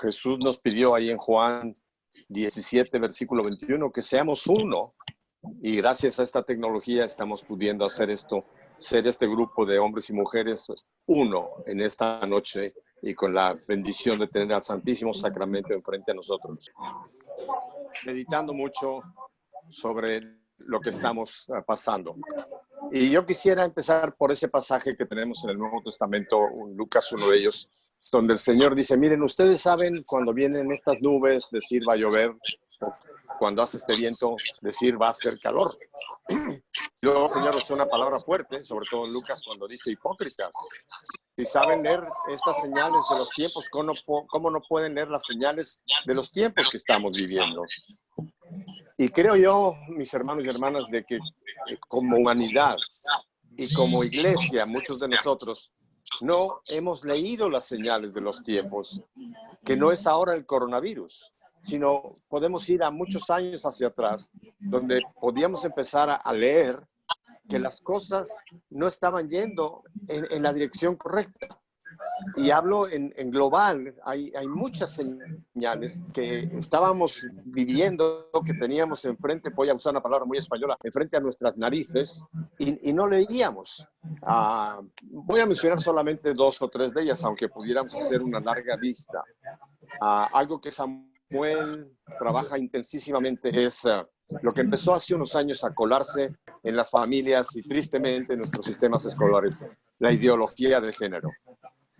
Jesús nos pidió ahí en Juan 17, versículo 21, que seamos uno. Y gracias a esta tecnología estamos pudiendo hacer esto, ser este grupo de hombres y mujeres uno en esta noche y con la bendición de tener al Santísimo Sacramento enfrente a nosotros. Meditando mucho sobre lo que estamos pasando. Y yo quisiera empezar por ese pasaje que tenemos en el Nuevo Testamento, Lucas, uno de ellos, donde el Señor dice, miren, ustedes saben cuando vienen estas nubes, decir va a llover, o cuando hace este viento, decir va a hacer calor. Luego el Señor usa una palabra fuerte, sobre todo en Lucas, cuando dice hipócritas. Si saben leer estas señales de los tiempos, ¿cómo no pueden leer las señales de los tiempos que estamos viviendo? Y creo yo, mis hermanos y hermanas, de que como humanidad y como iglesia, muchos de nosotros no hemos leído las señales de los tiempos, que no es ahora el coronavirus, sino podemos ir a muchos años hacia atrás, donde podíamos empezar a leer que las cosas no estaban yendo en la dirección correcta. Y hablo en global, hay muchas señales que estábamos viviendo, que teníamos enfrente, voy a usar una palabra muy española, enfrente a nuestras narices, y no leíamos. Voy a mencionar solamente 2 o 3 de ellas, aunque pudiéramos hacer una larga lista. Algo que Samuel trabaja intensísimamente es lo que empezó hace unos años a colarse en las familias y tristemente en nuestros sistemas escolares, la ideología de género.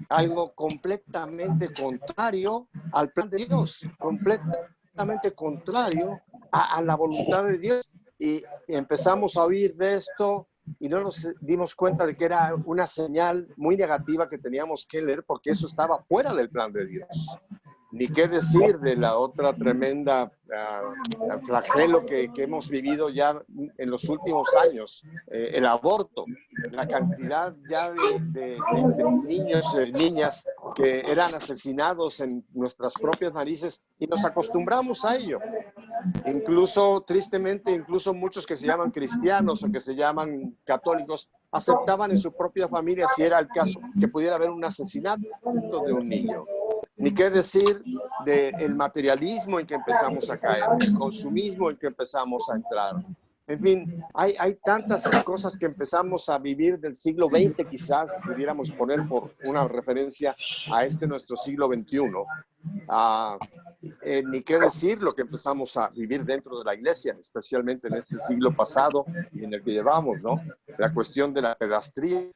Algo completamente contrario al plan de Dios, completamente contrario a la voluntad de Dios. Y empezamos a oír de esto y no nos dimos cuenta de que era una señal muy negativa que teníamos que leer porque eso estaba fuera del plan de Dios. Ni qué decir de la otra tremenda flagelo que hemos vivido ya en los últimos años, el aborto, la cantidad ya de niños y niñas que eran asesinados en nuestras propias narices y nos acostumbramos a ello. Incluso, tristemente, incluso muchos que se llaman cristianos o que se llaman católicos aceptaban en su propia familia, si era el caso, que pudiera haber un asesinato de un niño. Ni qué decir del materialismo en que empezamos a caer, el consumismo en que empezamos a entrar. En fin, hay tantas cosas que empezamos a vivir del siglo XX, quizás pudiéramos poner por una referencia a nuestro siglo XXI. Ni qué decir lo que empezamos a vivir dentro de la iglesia, especialmente en este siglo pasado y en el que llevamos, ¿no? La cuestión de la pedastría,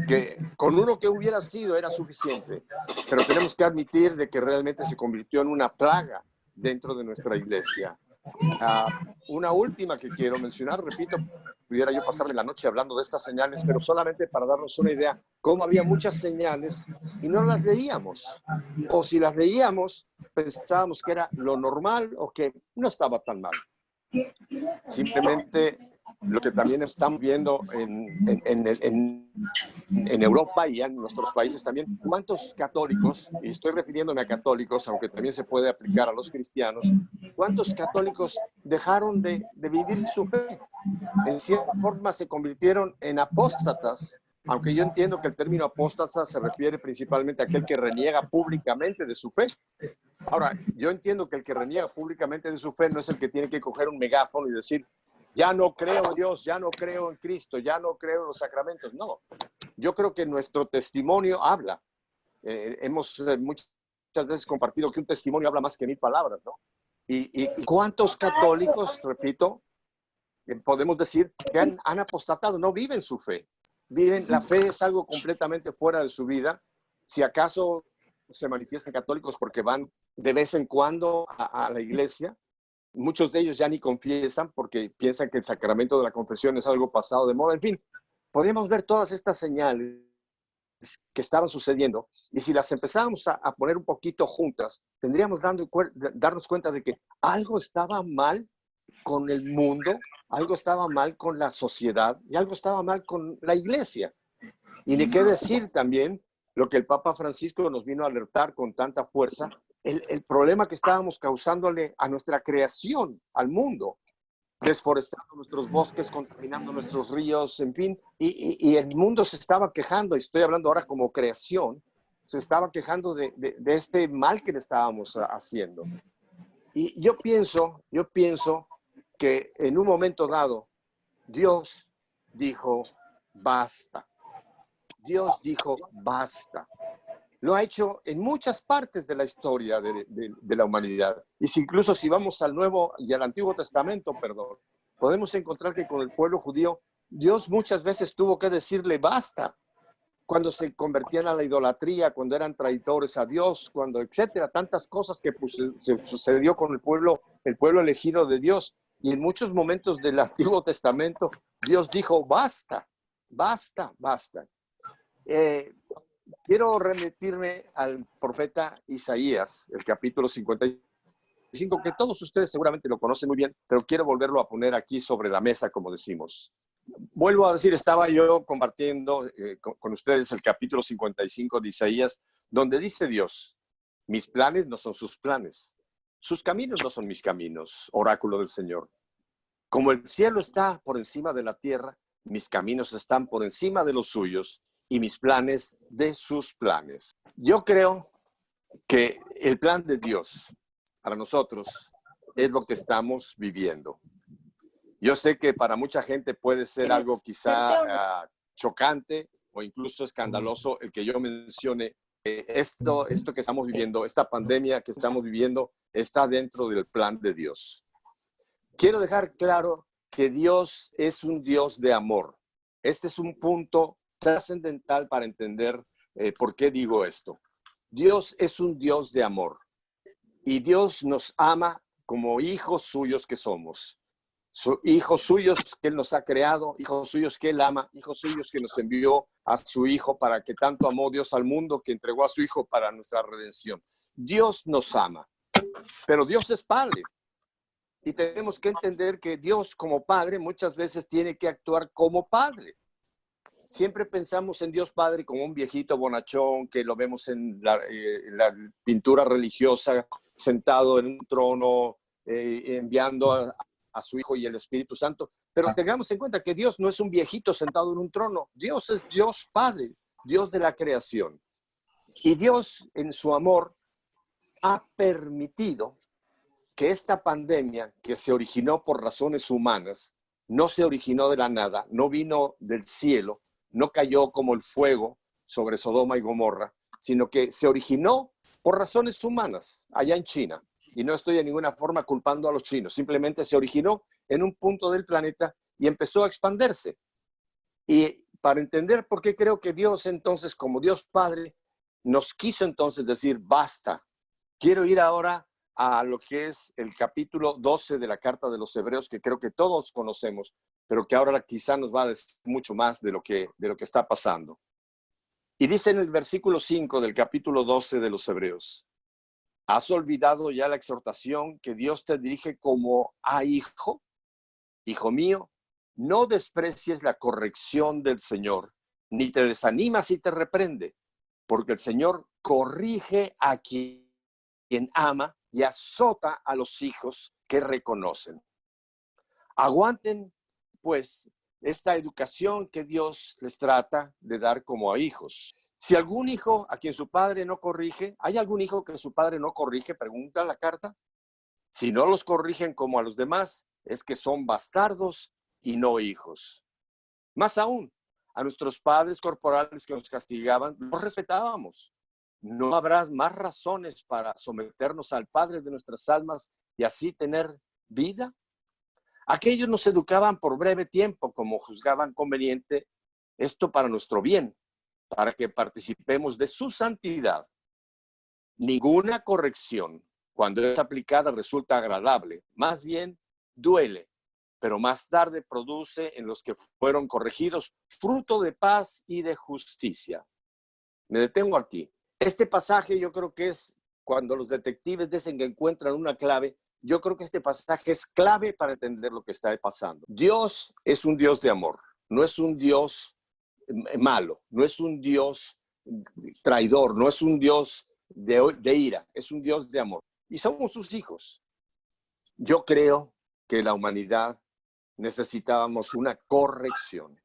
que con uno que hubiera sido era suficiente, pero tenemos que admitir de que realmente se convirtió en una plaga dentro de nuestra iglesia. Una última que quiero mencionar, repito, pudiera yo pasarme la noche hablando de estas señales, pero solamente para darnos una idea, cómo había muchas señales y no las leíamos. O si las leíamos, pensábamos que era lo normal o que no estaba tan mal. Simplemente lo que también estamos viendo en Europa y en nuestros países también, ¿cuántos católicos, y estoy refiriéndome a católicos, aunque también se puede aplicar a los cristianos, cuántos católicos dejaron de vivir su fe? En cierta forma se convirtieron en apóstatas, aunque yo entiendo que el término apóstata se refiere principalmente a aquel que reniega públicamente de su fe. Ahora, yo entiendo que el que reniega públicamente de su fe no es el que tiene que coger un megáfono y decir, ya no creo en Dios, ya no creo en Cristo, ya no creo en los sacramentos. No, yo creo que nuestro testimonio habla. Hemos muchas veces compartido que un testimonio habla más que 1000 palabras, ¿no? ¿Y cuántos católicos, repito, podemos decir que han apostatado, no viven su fe? La fe es algo completamente fuera de su vida. Si acaso se manifiestan católicos porque van de vez en cuando a la iglesia, muchos de ellos ya ni confiesan porque piensan que el sacramento de la confesión es algo pasado de moda. En fin, podemos ver todas estas señales que estaban sucediendo y si las empezáramos a poner un poquito juntas, tendríamos darnos cuenta de que algo estaba mal con el mundo, algo estaba mal con la sociedad y algo estaba mal con la iglesia. Y ni qué decir también lo que el Papa Francisco nos vino a alertar con tanta fuerza, el problema que estábamos causándole a nuestra creación, al mundo, desforestando nuestros bosques, contaminando nuestros ríos, en fin, y el mundo se estaba quejando, y estoy hablando ahora como creación, se estaba quejando de este mal que le estábamos haciendo. Y yo pienso que en un momento dado, Dios dijo, basta. Dios dijo, basta. Lo ha hecho en muchas partes de la historia de la humanidad. Y si incluso si vamos al Nuevo y al Antiguo Testamento, perdón, podemos encontrar que con el pueblo judío, Dios muchas veces tuvo que decirle basta, cuando se convertían a la idolatría, cuando eran traidores a Dios, cuando etcétera, tantas cosas que pues, se sucedió con el pueblo elegido de Dios. Y en muchos momentos del Antiguo Testamento, Dios dijo, basta, basta, basta. Quiero remitirme al profeta Isaías, el capítulo 55, que todos ustedes seguramente lo conocen muy bien, pero quiero volverlo a poner aquí sobre la mesa, como decimos. Vuelvo a decir, estaba yo compartiendo con ustedes el capítulo 55 de Isaías, donde dice Dios, mis planes no son sus planes, sus caminos no son mis caminos, oráculo del Señor. Como el cielo está por encima de la tierra, mis caminos están por encima de los suyos y mis planes de sus planes. Yo creo que el plan de Dios para nosotros es lo que estamos viviendo. Yo sé que para mucha gente puede ser algo quizá chocante o incluso escandaloso el que yo mencione esto que estamos viviendo, esta pandemia que estamos viviendo, está dentro del plan de Dios. Quiero dejar claro que Dios es un Dios de amor. Este es un punto trascendental para entender por qué digo esto. Dios es un Dios de amor y Dios nos ama como hijos suyos que somos. Hijos suyos que Él nos ha creado, hijos suyos que Él ama, hijos suyos que nos envió a su Hijo para que tanto amó Dios al mundo que entregó a su Hijo para nuestra redención. Dios nos ama, pero Dios es Padre. Y tenemos que entender que Dios como Padre muchas veces tiene que actuar como Padre. Siempre pensamos en Dios Padre como un viejito bonachón que lo vemos en la pintura religiosa, sentado en un trono, enviando a su Hijo y el Espíritu Santo. Pero tengamos en cuenta que Dios no es un viejito sentado en un trono. Dios es Dios Padre, Dios de la creación. Y Dios, en su amor, ha permitido que esta pandemia, que se originó por razones humanas, no se originó de la nada, no vino del cielo, no cayó como el fuego sobre Sodoma y Gomorra, sino que se originó por razones humanas allá en China. Y no estoy de ninguna forma culpando a los chinos, simplemente se originó en un punto del planeta y empezó a expandirse. Y para entender por qué creo que Dios entonces, como Dios Padre, nos quiso entonces decir, basta, quiero ir ahora a lo que es el capítulo 12 de la Carta de los Hebreos, que creo que todos conocemos, pero que ahora quizá nos va a decir mucho más de lo que está pasando. Y dice en el versículo 5 del capítulo 12 de los Hebreos, ¿has olvidado ya la exhortación que Dios te dirige como a hijo? Hijo mío, no desprecies la corrección del Señor, ni te desanimas y te reprende, porque el Señor corrige a quien ama y azota a los hijos que reconocen. Aguanten, pues, esta educación que Dios les trata de dar como a hijos. Si algún hijo a quien su padre no corrige, ¿hay algún hijo que su padre no corrige? Pregunta la carta. Si no los corrigen como a los demás, es que son bastardos y no hijos. Más aún, a nuestros padres corporales que nos castigaban, los respetábamos. ¿No habrá más razones para someternos al Padre de nuestras almas y así tener vida? Aquellos nos educaban por breve tiempo, como juzgaban conveniente, esto para nuestro bien, para que participemos de su santidad. Ninguna corrección, cuando es aplicada, resulta agradable, más bien duele, pero más tarde produce en los que fueron corregidos fruto de paz y de justicia. Me detengo aquí. Este pasaje yo creo que es cuando los detectives dicen que encuentran una clave. Yo creo que este pasaje es clave para entender lo que está pasando. Dios es un Dios de amor, no es un Dios malo, no es un Dios traidor, no es un Dios de ira, es un Dios de amor. Y somos sus hijos. Yo creo que la humanidad necesitábamos una corrección.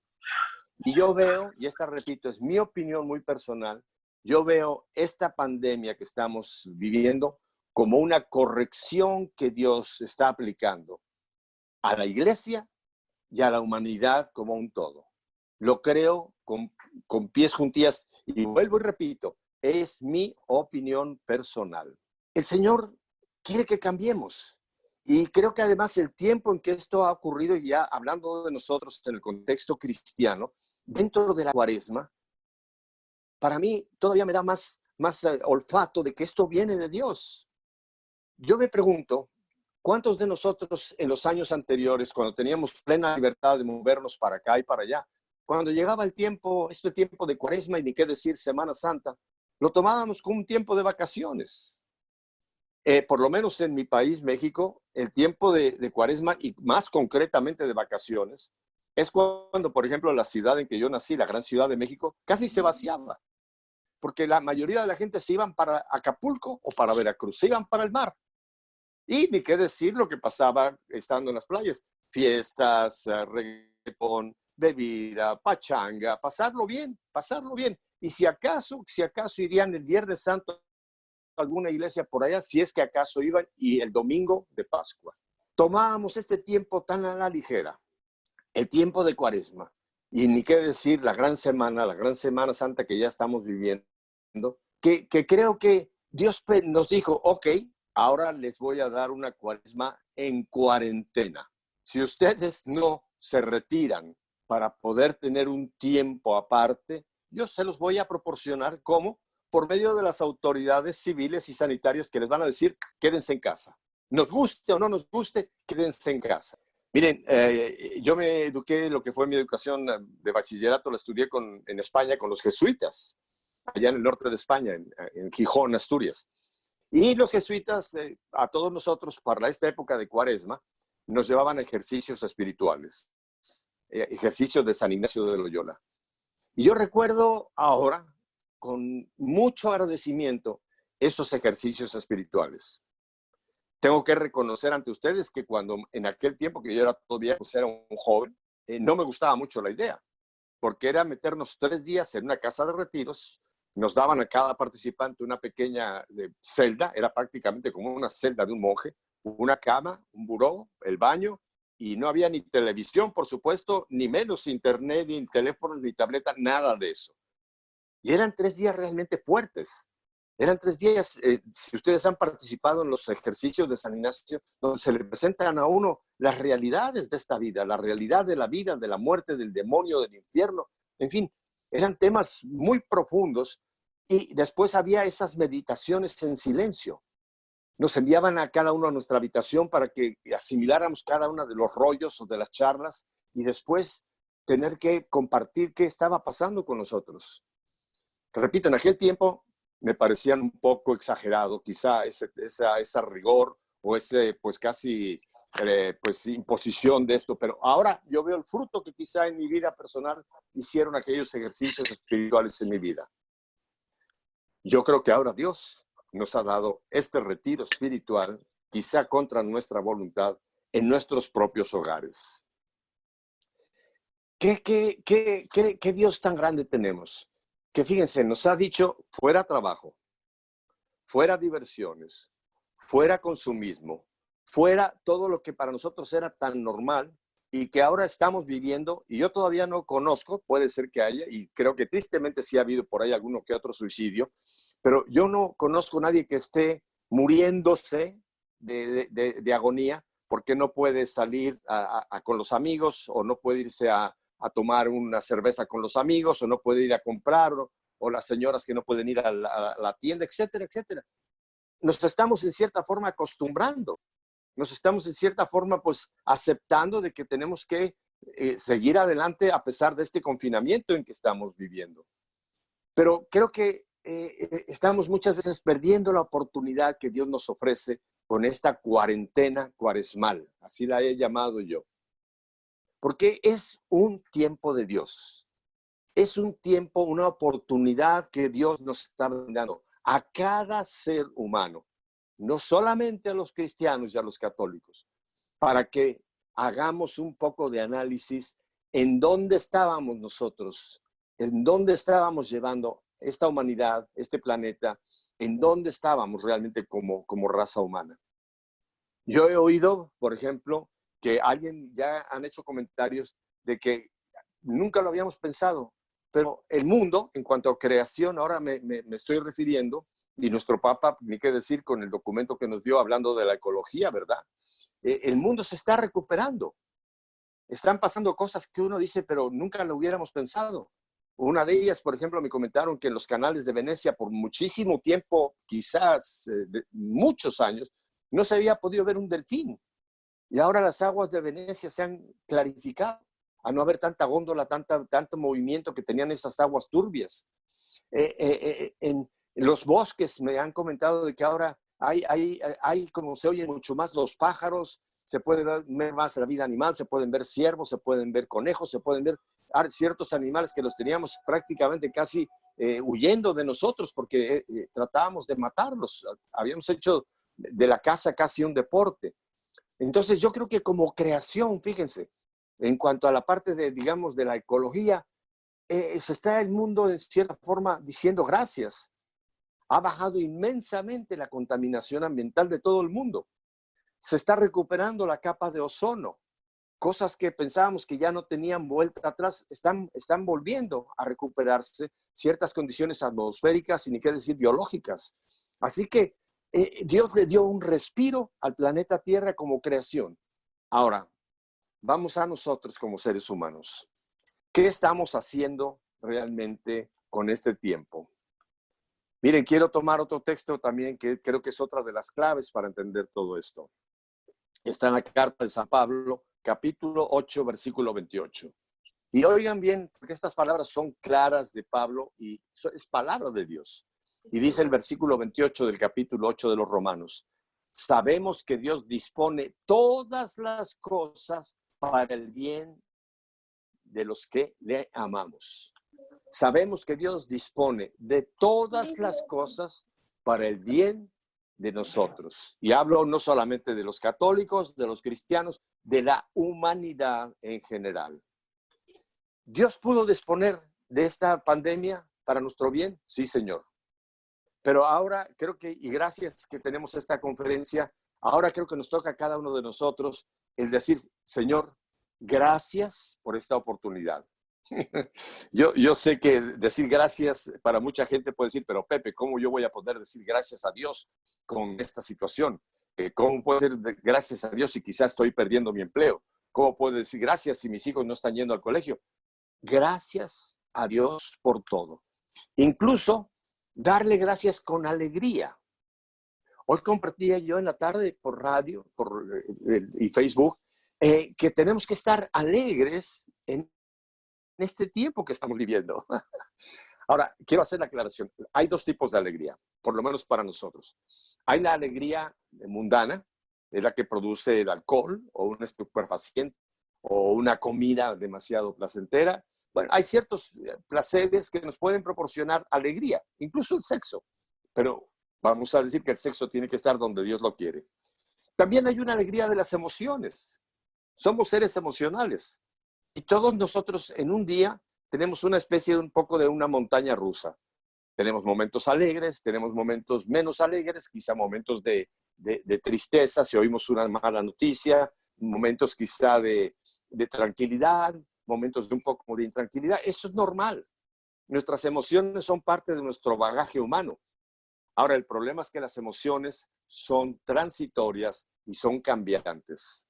Y yo veo, y esta repito, es mi opinión muy personal, yo veo esta pandemia que estamos viviendo como una corrección que Dios está aplicando a la iglesia y a la humanidad como un todo. Lo creo con pies juntillas y vuelvo y repito, es mi opinión personal. El Señor quiere que cambiemos. Y creo que además el tiempo en que esto ha ocurrido, y ya hablando de nosotros en el contexto cristiano, dentro de la Cuaresma, para mí todavía me da más olfato de que esto viene de Dios. Yo me pregunto, ¿cuántos de nosotros en los años anteriores, cuando teníamos plena libertad de movernos para acá y para allá, cuando llegaba el tiempo, este tiempo de Cuaresma y ni qué decir Semana Santa, lo tomábamos como un tiempo de vacaciones? Por lo menos en mi país, México, el tiempo de Cuaresma y más concretamente de vacaciones, es cuando, por ejemplo, la ciudad en que yo nací, la gran ciudad de México, casi se vaciaba, porque la mayoría de la gente se iban para Acapulco o para Veracruz, se iban para el mar. Y ni qué decir lo que pasaba estando en las playas, fiestas, reggaetón, bebida, pachanga, pasarlo bien, pasarlo bien. Y si acaso irían el Viernes Santo alguna iglesia por allá, si es que acaso iban, y el domingo de Pascua. Tomábamos este tiempo tan a la ligera, el tiempo de Cuaresma, y ni qué decir la gran Semana Santa que ya estamos viviendo, que creo que Dios nos dijo, ok, ahora les voy a dar una Cuaresma en cuarentena. Si ustedes no se retiran para poder tener un tiempo aparte, yo se los voy a proporcionar. ¿Cómo? Por medio de las autoridades civiles y sanitarias que les van a decir, quédense en casa. Nos guste o no nos guste, quédense en casa. Miren, yo me eduqué, lo que fue mi educación de bachillerato, la estudié en España con los jesuitas, allá en el norte de España, en Gijón, Asturias. Y los jesuitas, a todos nosotros, para esta época de Cuaresma, nos llevaban a ejercicios espirituales, ejercicios de San Ignacio de Loyola. Y yo recuerdo ahora, con mucho agradecimiento, esos ejercicios espirituales. Tengo que reconocer ante ustedes que cuando en aquel tiempo que yo era todavía pues era un joven, no me gustaba mucho la idea, porque era meternos 3 días en una casa de retiros, nos daban a cada participante una pequeña celda, era prácticamente como una celda de un monje, una cama, un buró, el baño, y no había ni televisión, por supuesto, ni menos internet, ni teléfono, ni tableta, nada de eso. Y eran 3 días realmente fuertes. Eran 3 días, si ustedes han participado en los ejercicios de San Ignacio, donde se le presentan a uno las realidades de esta vida, la realidad de la vida, de la muerte, del demonio, del infierno. En fin, eran temas muy profundos y después había esas meditaciones en silencio. Nos enviaban a cada uno a nuestra habitación para que asimiláramos cada uno de los rollos o de las charlas y después tener que compartir qué estaba pasando con nosotros. Repito, en aquel tiempo me parecían un poco exagerado, quizá esa rigor o ese pues casi pues imposición de esto, pero ahora yo veo el fruto que quizá en mi vida personal hicieron aquellos ejercicios espirituales en mi vida. Yo creo que ahora Dios nos ha dado este retiro espiritual, quizá contra nuestra voluntad, en nuestros propios hogares. ¿Qué Dios tan grande tenemos? Que fíjense, nos ha dicho fuera trabajo, fuera diversiones, fuera consumismo, fuera todo lo que para nosotros era tan normal y que ahora estamos viviendo, y yo todavía no conozco, puede ser que haya, y creo que tristemente sí ha habido por ahí alguno que otro suicidio, pero yo no conozco a nadie que esté muriéndose de agonía porque no puede salir con los amigos o no puede irse a tomar una cerveza con los amigos o no puede ir a comprar o las señoras que no pueden ir a la tienda, etcétera, etcétera. Nos estamos en cierta forma acostumbrando, nos estamos en cierta forma pues aceptando de que tenemos que seguir adelante a pesar de este confinamiento en que estamos viviendo. Pero creo que estamos muchas veces perdiendo la oportunidad que Dios nos ofrece con esta cuarentena cuaresmal, así la he llamado yo. Porque es un tiempo de Dios. Es un tiempo, una oportunidad que Dios nos está dando a cada ser humano, no solamente a los cristianos y a los católicos, para que hagamos un poco de análisis en dónde estábamos nosotros, en dónde estábamos llevando esta humanidad, este planeta, en dónde estábamos realmente como raza humana. Yo he oído, por ejemplo, que alguien ya han hecho comentarios de que nunca lo habíamos pensado, pero el mundo, en cuanto a creación, ahora me estoy refiriendo, y nuestro Papa, ni qué decir con el documento que nos dio hablando de la ecología, ¿verdad? El mundo se está recuperando. Están pasando cosas que uno dice, pero nunca lo hubiéramos pensado. Una de ellas, por ejemplo, me comentaron que en los canales de Venecia por muchísimo tiempo, quizás muchos años, no se había podido ver un delfín. Y ahora las aguas de Venecia se han clarificado, a no haber tanta góndola, tanto movimiento que tenían esas aguas turbias. En los bosques me han comentado de que ahora hay como se oyen mucho más los pájaros, se puede ver más la vida animal, se pueden ver ciervos, se pueden ver conejos, se pueden ver ciertos animales que los teníamos prácticamente casi huyendo de nosotros porque tratábamos de matarlos. Habíamos hecho de la caza casi un deporte. Entonces yo creo que como creación, fíjense, en cuanto a la parte de, digamos, de la ecología, se está el mundo en cierta forma diciendo gracias. Ha bajado inmensamente la contaminación ambiental de todo el mundo. Se está recuperando la capa de ozono. Cosas que pensábamos que ya no tenían vuelta atrás, están volviendo a recuperarse ciertas condiciones atmosféricas y ni qué decir biológicas. Así que Dios le dio un respiro al planeta Tierra como creación. Ahora, vamos a nosotros como seres humanos. ¿Qué estamos haciendo realmente con este tiempo? Miren, quiero tomar otro texto también que creo que es otra de las claves para entender todo esto. Está en la carta de San Pablo, capítulo 8, versículo 28. Y oigan bien, porque estas palabras son claras de Pablo y es palabra de Dios. Y dice el versículo 28 del capítulo 8 de los Romanos: sabemos que Dios dispone todas las cosas para el bien de los que le amamos. Sabemos que Dios dispone de todas las cosas para el bien de nosotros. Y hablo no solamente de los católicos, de los cristianos, de la humanidad en general. ¿Dios pudo disponer de esta pandemia para nuestro bien? Sí, Señor. Pero ahora creo que, y gracias que tenemos esta conferencia, ahora creo que nos toca a cada uno de nosotros el decir, Señor, gracias por esta oportunidad. Yo sé que decir gracias para mucha gente puede decir, pero Pepe, ¿cómo yo voy a poder decir gracias a Dios con esta situación? ¿Cómo puedo decir gracias a Dios si quizás estoy perdiendo mi empleo? ¿Cómo puedo decir gracias si mis hijos no están yendo al colegio? Gracias a Dios por todo. Incluso darle gracias con alegría. Hoy compartía yo en la tarde por radio y Facebook que tenemos que estar alegres en este tiempo que estamos viviendo. Ahora, quiero hacer la aclaración. Hay dos tipos de alegría, por lo menos para nosotros. Hay la alegría mundana, es la que produce el alcohol o un estupefaciente o una comida demasiado placentera. Bueno, hay ciertos placeres que nos pueden proporcionar alegría, incluso el sexo. Pero vamos a decir que el sexo tiene que estar donde Dios lo quiere. También hay una alegría de las emociones. Somos seres emocionales. Y todos nosotros en un día tenemos una especie de un poco de una montaña rusa. Tenemos momentos alegres, tenemos momentos menos alegres, quizá momentos de tristeza, si oímos una mala noticia, momentos quizá de tranquilidad, momentos de un poco de intranquilidad. Eso es normal. Nuestras emociones son parte de nuestro bagaje humano. Ahora, el problema es que las emociones son transitorias y son cambiantes.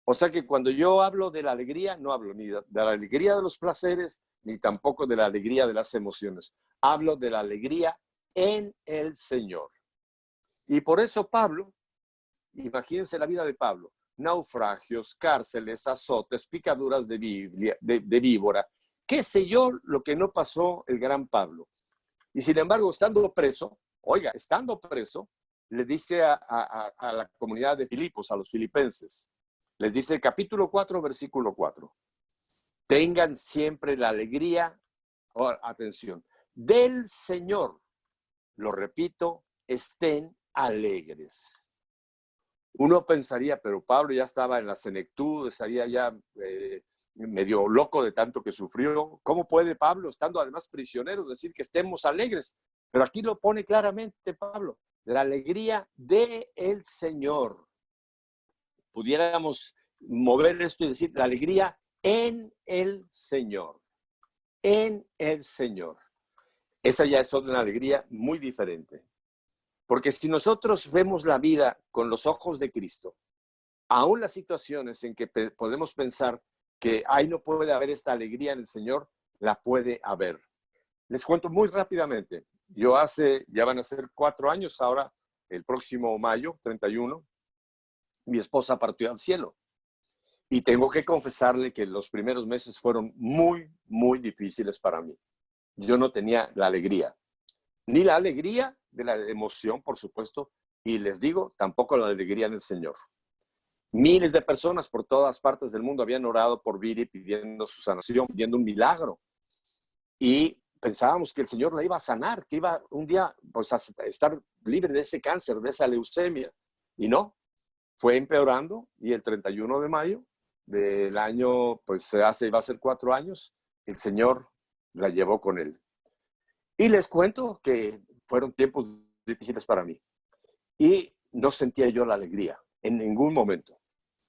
O sea que cuando yo hablo de la alegría, no hablo ni de la alegría de los placeres, ni tampoco de la alegría de las emociones. Hablo de la alegría en el Señor. Y por eso Pablo, imagínense la vida de Pablo, naufragios, cárceles, azotes, picaduras de víbora, qué sé yo lo que no pasó el gran Pablo. Y sin embargo, estando preso, le dice a la comunidad de Filipos, a los filipenses, les dice capítulo 4, versículo 4. Tengan siempre la alegría, atención, del Señor. Lo repito, estén alegres. Uno pensaría, pero Pablo ya estaba en la senectud, estaría ya medio loco de tanto que sufrió. ¿Cómo puede Pablo, estando además prisionero, decir que estemos alegres? Pero aquí lo pone claramente Pablo, la alegría del Señor. Pudiéramos mover esto y decir la alegría en el Señor. En el Señor. Esa ya es una alegría muy diferente. Porque si nosotros vemos la vida con los ojos de Cristo, aún las situaciones en que podemos pensar que ahí no puede haber esta alegría en el Señor, la puede haber. Les cuento muy rápidamente. Yo ya van a ser 4 años ahora, el próximo mayo, 31, mi esposa partió al cielo. Y tengo que confesarle que los primeros meses fueron muy, muy difíciles para mí. Yo no tenía la alegría, ni la alegría de la emoción, por supuesto, y les digo, tampoco la alegría en el Señor. Miles de personas por todas partes del mundo habían orado por Viri pidiendo su sanación, pidiendo un milagro. Y pensábamos que el Señor la iba a sanar, que iba un día pues, a estar libre de ese cáncer, de esa leucemia. Y no, fue empeorando y el 31 de mayo del año, pues va a ser 4 años, el Señor la llevó con él. Y les cuento que fueron tiempos difíciles para mí. Y no sentía yo la alegría en ningún momento.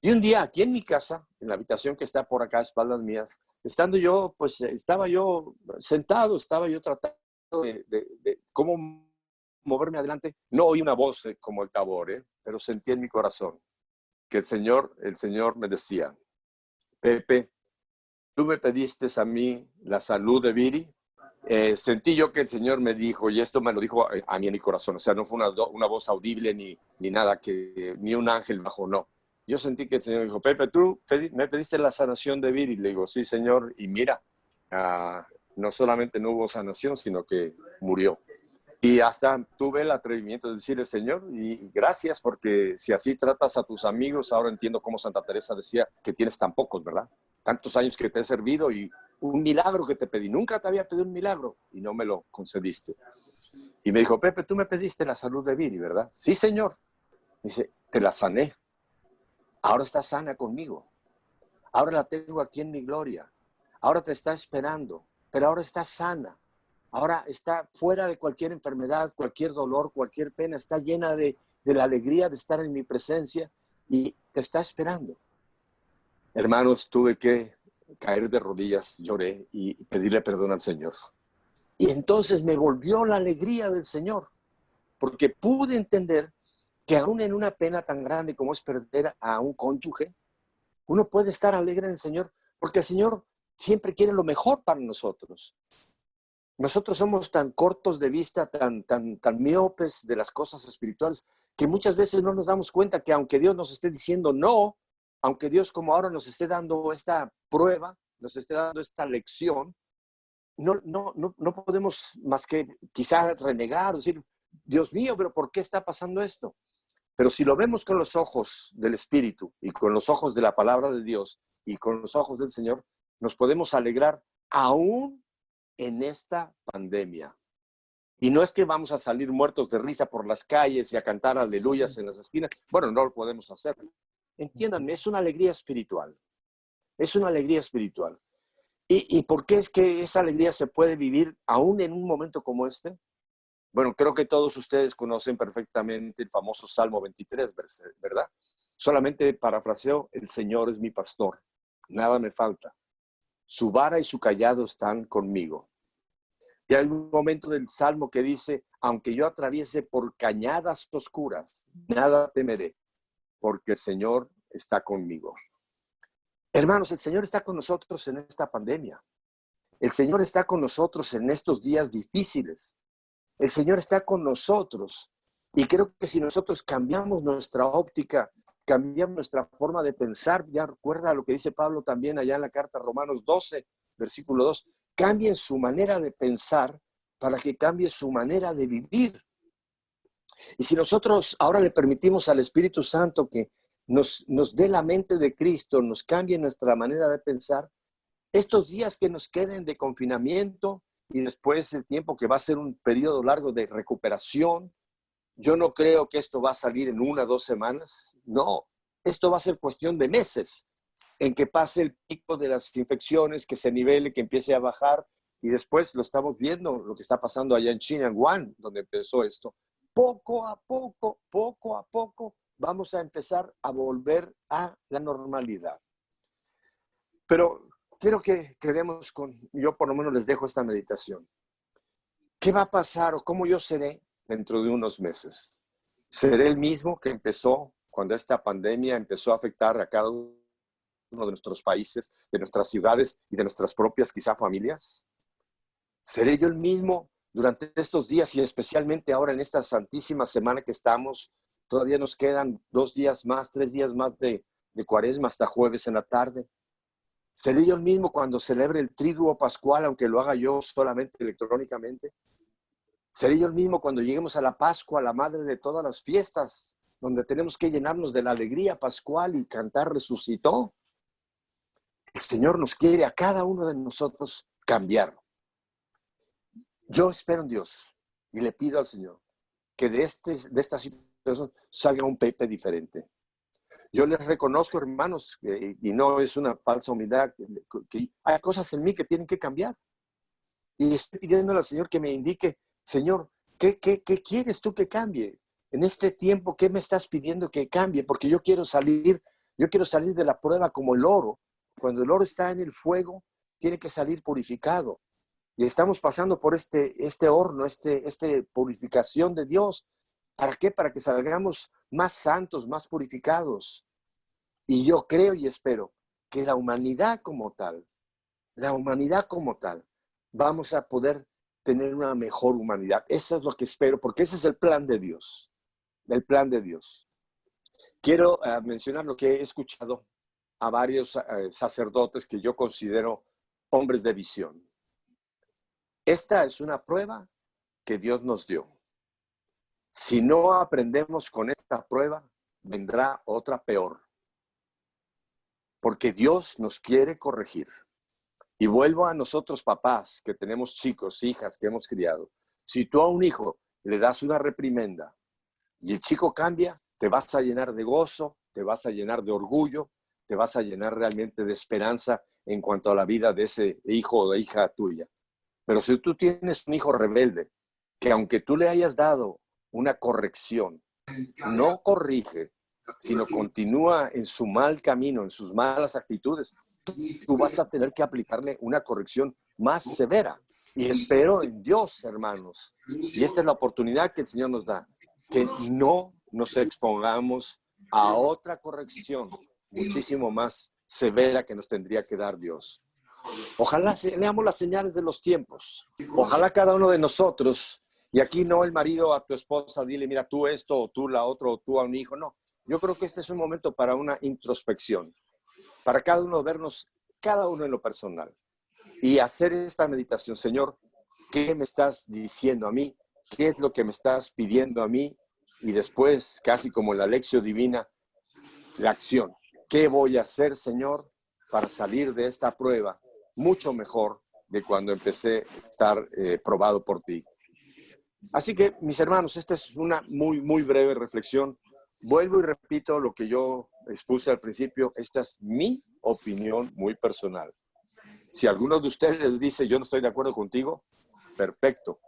Y un día aquí en mi casa, en la habitación que está por acá a espaldas mías, estando yo, pues estaba yo sentado, estaba yo tratando de cómo moverme adelante. No oí una voz como el tabor, pero sentí en mi corazón que el Señor me decía, Pepe, tú me pediste a mí la salud de Viri. Sentí yo que el Señor me dijo, y esto me lo dijo a mí en mi corazón, o sea, no fue una voz audible ni nada, ni un ángel bajó, no. Yo sentí que el Señor dijo, Pepe, tú me pediste la sanación de Viri. Le digo, sí, Señor, y mira, no solamente no hubo sanación, sino que murió. Y hasta tuve el atrevimiento de decirle, Señor, y gracias, porque si así tratas a tus amigos, ahora entiendo cómo Santa Teresa decía que tienes tan pocos, ¿verdad? Tantos años que te he servido y un milagro que te pedí. Nunca te había pedido un milagro y no me lo concediste. Y me dijo, Pepe, tú me pediste la salud de Viri, ¿verdad? Sí, Señor. Dice, te la sané. Ahora está sana conmigo. Ahora la tengo aquí en mi gloria. Ahora te está esperando, pero ahora está sana. Ahora está fuera de cualquier enfermedad, cualquier dolor, cualquier pena. Está llena de la alegría de estar en mi presencia y te está esperando. Hermanos, tuve que caer de rodillas, lloré y pedirle perdón al Señor. Y entonces me volvió la alegría del Señor, porque pude entender que aún en una pena tan grande como es perder a un cónyuge, uno puede estar alegre en el Señor, porque el Señor siempre quiere lo mejor para nosotros. Nosotros somos tan cortos de vista, tan miopes de las cosas espirituales, que muchas veces no nos damos cuenta que aunque Dios nos esté diciendo no, aunque Dios como ahora nos esté dando esta prueba, nos esté dando esta lección, no podemos más que quizá renegar, decir, Dios mío, pero ¿por qué está pasando esto? Pero si lo vemos con los ojos del Espíritu y con los ojos de la palabra de Dios y con los ojos del Señor, nos podemos alegrar aún en esta pandemia. Y no es que vamos a salir muertos de risa por las calles y a cantar aleluyas en las esquinas. Bueno, no lo podemos hacer. Entiéndanme, es una alegría espiritual. Es una alegría espiritual. ¿Y por qué es que esa alegría se puede vivir aún en un momento como este? Bueno, creo que todos ustedes conocen perfectamente el famoso Salmo 23, ¿verdad? Solamente parafraseo, el Señor es mi pastor, nada me falta. Su vara y su callado están conmigo. Y hay un momento del Salmo que dice, aunque yo atraviese por cañadas oscuras, nada temeré, porque el Señor está conmigo. Hermanos, el Señor está con nosotros en esta pandemia. El Señor está con nosotros en estos días difíciles. El Señor está con nosotros. Y creo que si nosotros cambiamos nuestra óptica, cambiamos nuestra forma de pensar, ya recuerda lo que dice Pablo también allá en la carta a Romanos 12, versículo 2, cambien su manera de pensar para que cambie su manera de vivir. Y si nosotros ahora le permitimos al Espíritu Santo que nos dé la mente de Cristo, nos cambie nuestra manera de pensar, estos días que nos queden de confinamiento y después el tiempo que va a ser un periodo largo de recuperación, yo no creo que esto va a salir en 1 o 2 semanas. No, esto va a ser cuestión de meses. en que pase el pico de las infecciones, que se nivele, que empiece a bajar, y después lo estamos viendo, lo que está pasando allá en China, en Wuhan, donde empezó esto. Poco a poco, vamos a empezar a volver a la normalidad. Pero quiero que quedemos yo por lo menos les dejo esta meditación. ¿Qué va a pasar o cómo yo seré dentro de unos meses? ¿Seré el mismo que empezó cuando esta pandemia empezó a afectar a cada uno de nuestros países, de nuestras ciudades y de nuestras propias quizá familias? ¿Seré yo el mismo durante estos días y especialmente ahora en esta santísima semana que estamos? Todavía nos quedan 2 días más, 3 días más de Cuaresma hasta jueves en la tarde. ¿Seré yo el mismo cuando celebre el Triduo Pascual, aunque lo haga yo solamente electrónicamente? ¿Seré yo el mismo cuando lleguemos a la Pascua, la madre de todas las fiestas, donde tenemos que llenarnos de la alegría pascual y cantar resucitó? El Señor nos quiere a cada uno de nosotros cambiar. Yo espero en Dios y le pido al Señor que de esta situación salga un Pepe diferente. Yo les reconozco, hermanos, y no es una falsa humildad, que hay cosas en mí que tienen que cambiar. Y estoy pidiéndole al Señor que me indique, Señor, ¿qué quieres tú que cambie? En este tiempo, ¿qué me estás pidiendo que cambie? Porque yo quiero salir de la prueba como el oro. Cuando el oro está en el fuego, tiene que salir purificado. Y estamos pasando por este horno, purificación de Dios. ¿Para qué? Para que salgamos más santos, más purificados. Y yo creo y espero que la humanidad como tal, vamos a poder tener una mejor humanidad. Eso es lo que espero, porque ese es el plan de Dios. El plan de Dios. Quiero mencionar lo que he escuchado a varios sacerdotes que yo considero hombres de visión. Esta es una prueba que Dios nos dio. Si no aprendemos con esta prueba, vendrá otra peor. Porque Dios nos quiere corregir. Y vuelvo a nosotros papás, que tenemos chicos, hijas que hemos criado. Si tú a un hijo le das una reprimenda y el chico cambia, te vas a llenar de gozo, te vas a llenar de orgullo, te vas a llenar realmente de esperanza en cuanto a la vida de ese hijo o de hija tuya. Pero si tú tienes un hijo rebelde, que aunque tú le hayas dado una corrección, no corrige, sino continúa en su mal camino, en sus malas actitudes, tú vas a tener que aplicarle una corrección más severa. Y espero en Dios, hermanos. Y esta es la oportunidad que el Señor nos da, que no nos expongamos a otra corrección muchísimo más severa que nos tendría que dar Dios. Ojalá leamos las señales de los tiempos. Ojalá cada uno de nosotros, y aquí no el marido a tu esposa, dile, mira, tú esto, o tú la otra, o tú a un hijo, no. Yo creo que este es un momento para una introspección, para cada uno vernos, cada uno en lo personal, y hacer esta meditación. Señor, ¿qué me estás diciendo a mí? ¿Qué es lo que me estás pidiendo a mí? Y después, casi como la lección divina, la acción. ¿Qué voy a hacer, Señor, para salir de esta prueba mucho mejor de cuando empecé a estar probado por ti? Así que, mis hermanos, esta es una muy, muy breve reflexión. Vuelvo y repito lo que yo expuse al principio. Esta es mi opinión muy personal. Si alguno de ustedes les dice, yo no estoy de acuerdo contigo, perfecto.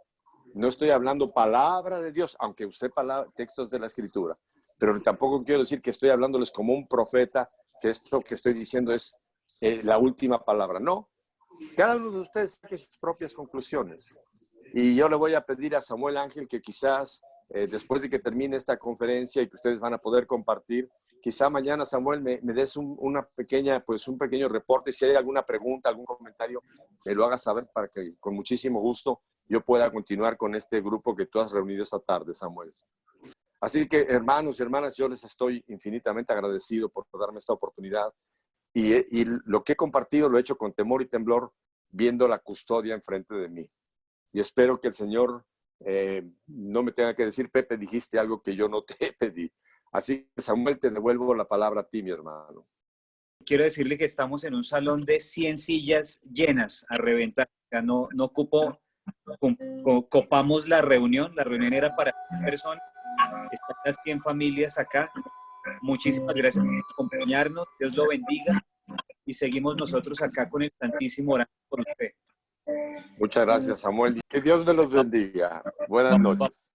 No estoy hablando palabra de Dios, aunque usé textos de la Escritura. Pero tampoco quiero decir que estoy hablándoles como un profeta, que esto que estoy diciendo es la última palabra. No, cada uno de ustedes saque sus propias conclusiones. Y yo le voy a pedir a Samuel Ángel que quizás después de que termine esta conferencia y que ustedes van a poder compartir, quizá mañana, Samuel, me des un pequeño reporte. Si hay alguna pregunta, algún comentario, me lo hagas saber para que con muchísimo gusto yo pueda continuar con este grupo que tú has reunido esta tarde, Samuel. Así que, hermanos y hermanas, yo les estoy infinitamente agradecido por darme esta oportunidad. Y lo que he compartido lo he hecho con temor y temblor, viendo la custodia enfrente de mí. Y espero que el Señor no me tenga que decir, Pepe, dijiste algo que yo no te pedí. Así que, Samuel, te devuelvo la palabra a ti, mi hermano. Quiero decirle que estamos en un salón de 100 sillas llenas a reventar. No copamos la reunión. La reunión era para 100 personas. Están las 100 familias acá. Muchísimas gracias por acompañarnos. Dios lo bendiga. y seguimos nosotros acá con el Santísimo orando por usted. Muchas gracias, Samuel. Y que Dios me los bendiga. Buenas noches.